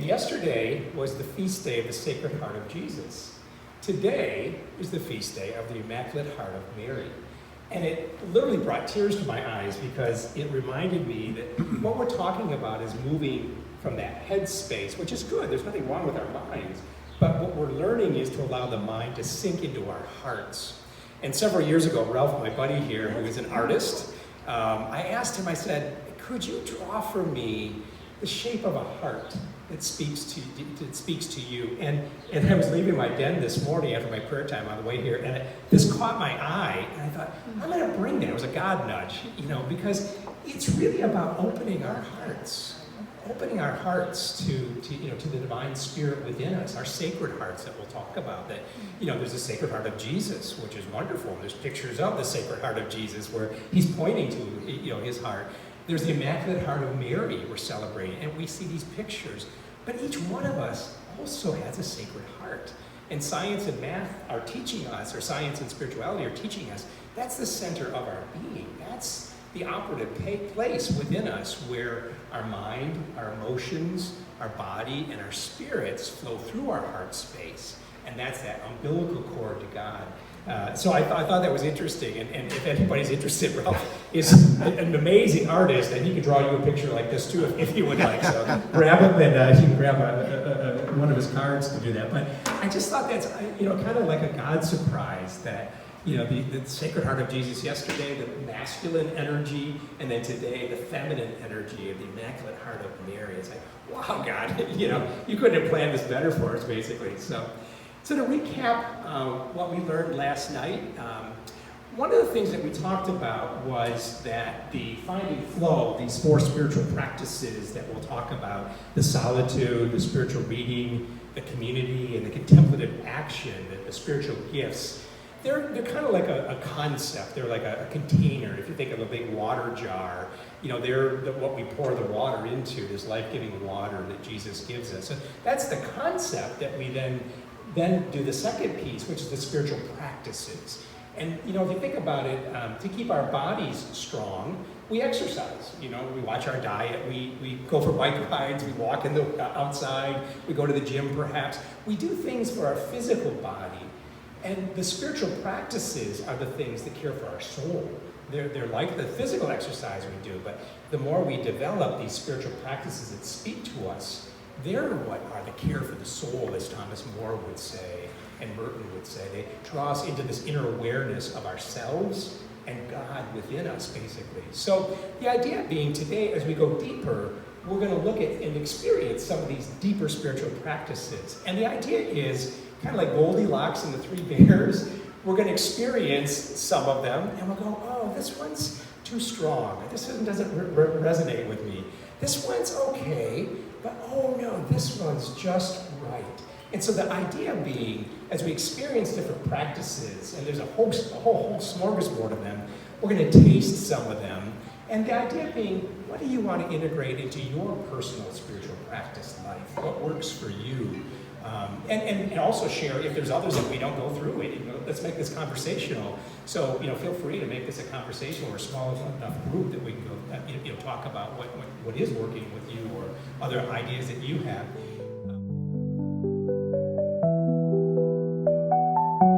yesterday was the feast day of the Sacred Heart of Jesus. Today is the feast day of the Immaculate Heart of Mary. And it literally brought tears to my eyes because it reminded me that what we're talking about is moving from that head space, which is good. There's nothing wrong with our minds. But what we're learning is to allow the mind to sink into our hearts. And several years ago, Ralph, my buddy here, who is an artist, I asked him, I said, could you draw for me the shape of a heart that speaks to you? And I was leaving my den this morning after my prayer time on the way here, and this caught my eye, and I thought, I'm going to bring that. It was a God nudge, because it's really about opening our hearts to the divine spirit within us, our sacred hearts that we'll talk about. That, there's the Sacred Heart of Jesus, which is wonderful. There's pictures of the Sacred Heart of Jesus where he's pointing to, his heart. There's the Immaculate Heart of Mary we're celebrating, and we see these pictures. But each one of us also has a sacred heart. And science and math are teaching us, or science and spirituality are teaching us, that's the center of our being. That's the operative place within us where our mind, our emotions, our body, and our spirits flow through our heart space. And that's that umbilical cord to God. So I thought that was interesting, and if anybody's interested, Ralph is an amazing artist, and he can draw you a picture like this too if you would like. So grab him, and you can grab one of his cards to do that. But I just thought that's kind of like a God surprise that the Sacred Heart of Jesus yesterday, the masculine energy, and then today the feminine energy of the Immaculate Heart of Mary. It's like, wow, God, you couldn't have planned this better for us, basically. So to recap what we learned last night, one of the things that we talked about was that the finding flow, these 4 spiritual practices that we'll talk about, the solitude, the spiritual reading, the community, and the contemplative action, the spiritual gifts, they're kind of like a concept. They're like a container. If you think of a big water jar, they're what we pour the water into, this life-giving water that Jesus gives us. So that's the concept that we then do the second piece, which is the spiritual practices. And, if you think about it, to keep our bodies strong, we exercise. We watch our diet, we go for bike rides, we walk outside, we go to the gym perhaps. We do things for our physical body. And the spiritual practices are the things that care for our soul. They're like the physical exercise we do, but the more we develop these spiritual practices that speak to us, they're what are the care for the soul, as Thomas More would say, and Merton would say. They draw us into this inner awareness of ourselves and God within us, basically. So the idea being today, as we go deeper, we're going to look at and experience some of these deeper spiritual practices. And the idea is kind of like Goldilocks and the 3 bears. We're going to experience some of them, and we'll go, oh, this one's too strong. This one doesn't resonate with me. This one's okay, but oh no, this one's just right. And so the idea being, as we experience different practices, and there's a whole smorgasbord of them, we're going to taste some of them. And the idea being, what do you want to integrate into your personal spiritual practice life? What works for you? And also share if there's others that we don't go through it. Let's make this conversational. So feel free to make this a conversation or a small enough group that we can go talk about what is working with you or other ideas that you have.